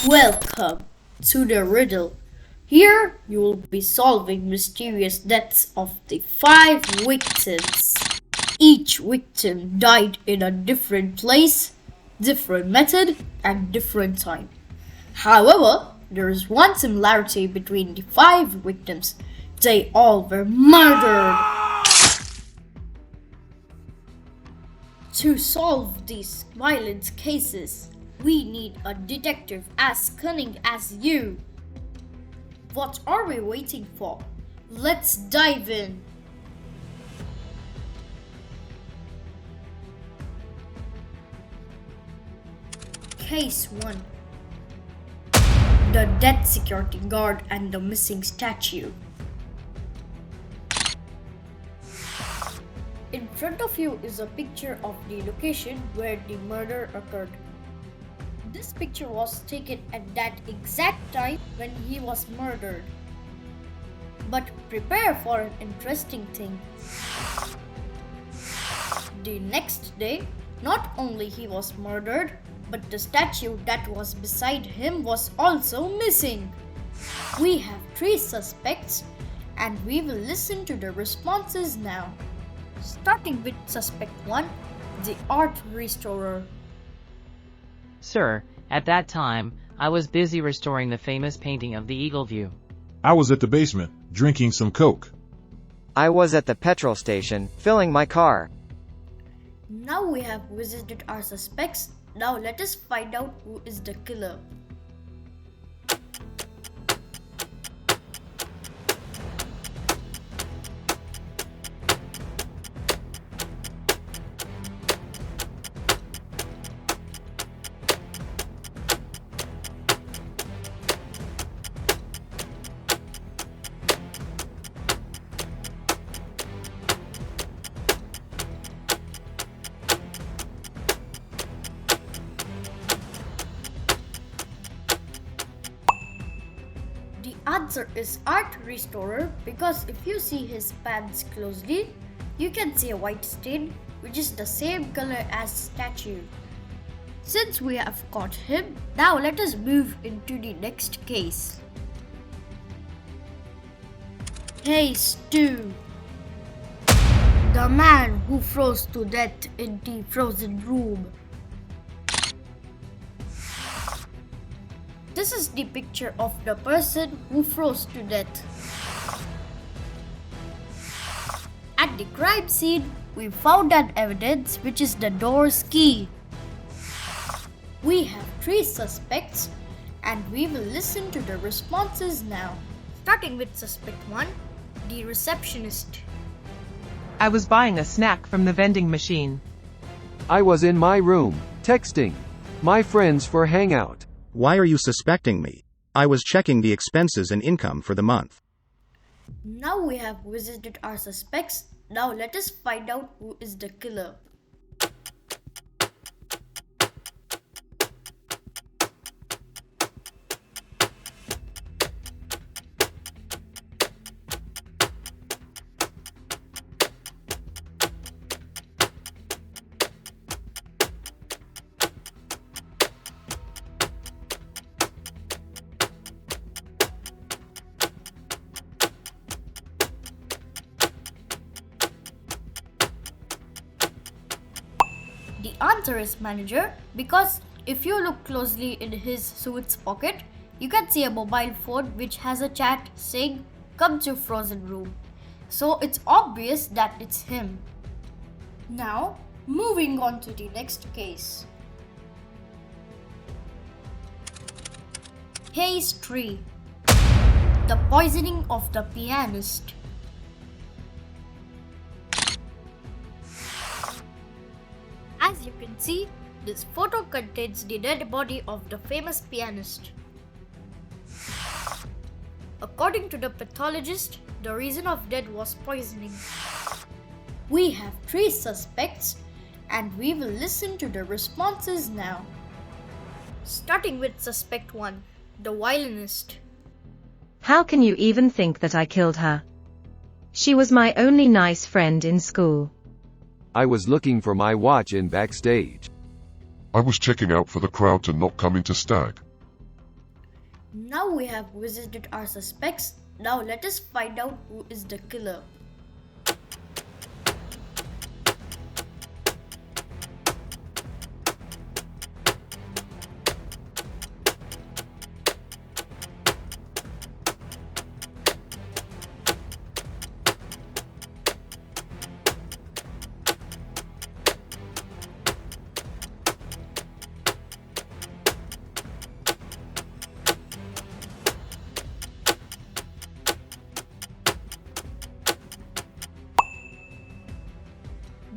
Welcome to the riddle. Here you will be solving mysterious deaths of the 5 victims. Each victim died in a different place, different method, and different time. However, there is one similarity between the 5 victims. They all were murdered. To solve these violent cases, we need a detective as cunning as you. What are we waiting for? Let's dive in. Case 1. The dead security guard and the missing statue. In front of you is a picture of the location where the murder occurred. This picture was taken at that exact time when he was murdered. But prepare for an interesting thing. The next day, not only he was murdered, but the statue that was beside him was also missing. We have 3 suspects and we will listen to the responses now. Starting with suspect 1, the art restorer. Sir, at that time, I was busy restoring the famous painting of the Eagle View. I was at the basement, drinking some Coke. I was at the petrol station, filling my car. Now we have visited our suspects. Now let us find out who is the killer. The answer is art restorer because if you see his pants closely, you can see a white stain which is the same color as statue. Since we have caught him, now let us move into the next case. Case 2. The man who froze to death in the frozen room. This is the picture of the person who froze to death. At the crime scene, we found an evidence which is the door's key. We have 3 suspects and we will listen to the responses now. Starting with suspect 1, the receptionist. I was buying a snack from the vending machine. I was in my room, texting my friends for hangout. Why are you suspecting me? I was checking the expenses and income for the month. Now we have visited our suspects. Now let us find out who is the killer. The answer is manager because if you look closely in his suit's pocket, you can see a mobile phone which has a chat saying come to frozen room. So it's obvious that it's him. Now moving on to the next case. Case 3. The poisoning of the pianist. As you can see, this photo contains the dead body of the famous pianist. According to the pathologist, the reason of death was poisoning. We have 3 suspects and we will listen to the responses now. Starting with suspect 1, the violinist. How can you even think that I killed her? She was my only nice friend in school. I was looking for my watch in backstage. I was checking out for the crowd to not come into stag. Now we have visited our suspects. Now let us find out who is the killer.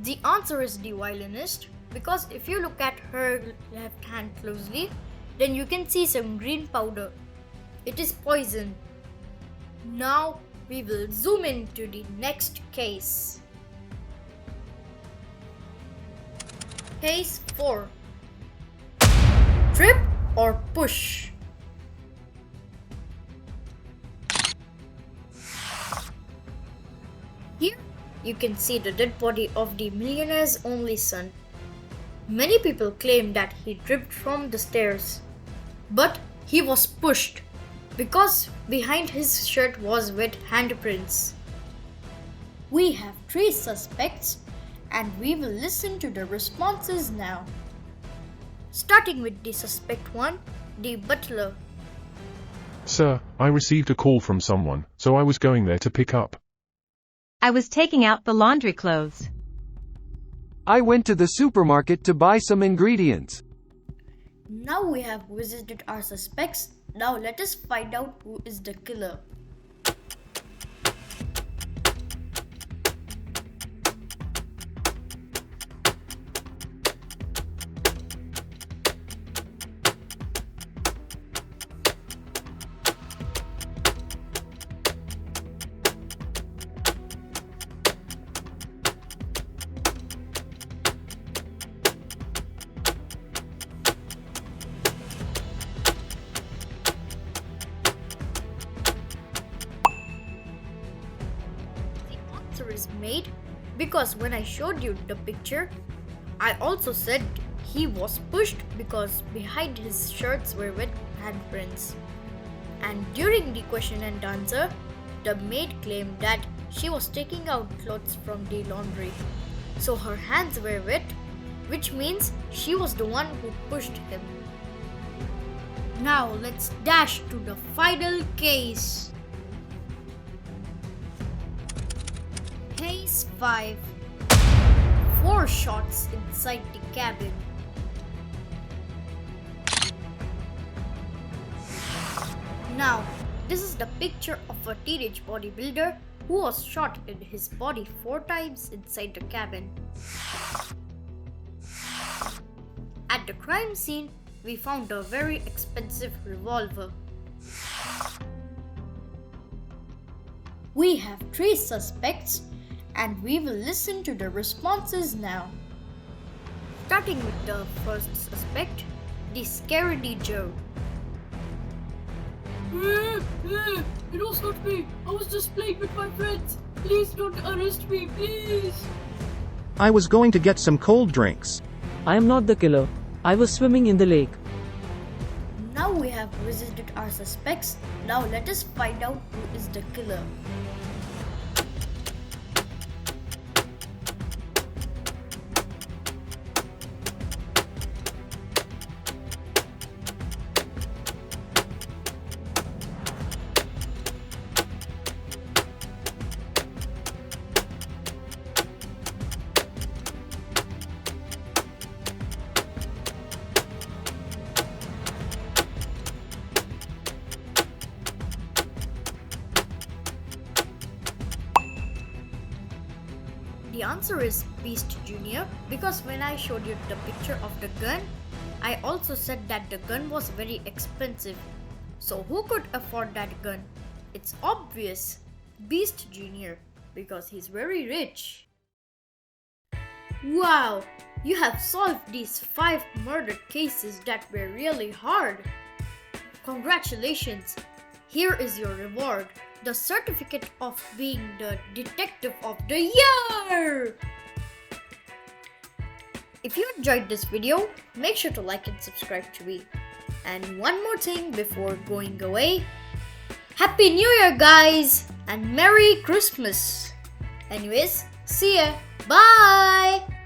The answer is the violinist, because if you look at her left hand closely, then you can see some green powder. It is poison. Now we will zoom into the next case. Case 4. Trip or push? Here you can see the dead body of the millionaire's only son. Many people claim that he tripped from the stairs, but he was pushed because behind his shirt was wet handprints. We have 3 suspects and we will listen to the responses now. Starting with the suspect 1, the butler. Sir, I received a call from someone, so I was going there to pick up. I was taking out the laundry clothes. I went to the supermarket to buy some ingredients. Now we have visited our suspects. Now let us find out who is the killer. Is made because when I showed you the picture, I also said he was pushed because behind his shirts were wet handprints. And during the question and answer, the maid claimed that she was taking out clothes from the laundry. So her hands were wet, which means she was the one who pushed him. Now let's dash to the final case. Case 5. 4 shots inside the cabin. Now, this is the picture of a teenage bodybuilder who was shot in his body 4 times inside the cabin. At the crime scene, we found a very expensive revolver. We have 3 suspects and we will listen to the responses now. Starting with the first suspect, the Scaredy Joe. It was not me. I was just playing with my friends. Please don't arrest me, please. I was going to get some cold drinks. I am not the killer. I was swimming in the lake. Now we have visited our suspects. Now let us find out who is the killer. The answer is Beast Jr. because when I showed you the picture of the gun, I also said that the gun was very expensive. So who could afford that gun? It's obvious, Beast Jr. because he's very rich. Wow, you have solved these 5 murder cases that were really hard. Congratulations, here is your reward. The certificate of being the detective of the year! If you enjoyed this video, make sure to like and subscribe to me. And one more thing before going away. Happy New Year, guys, and Merry Christmas. Anyways, see ya. Bye.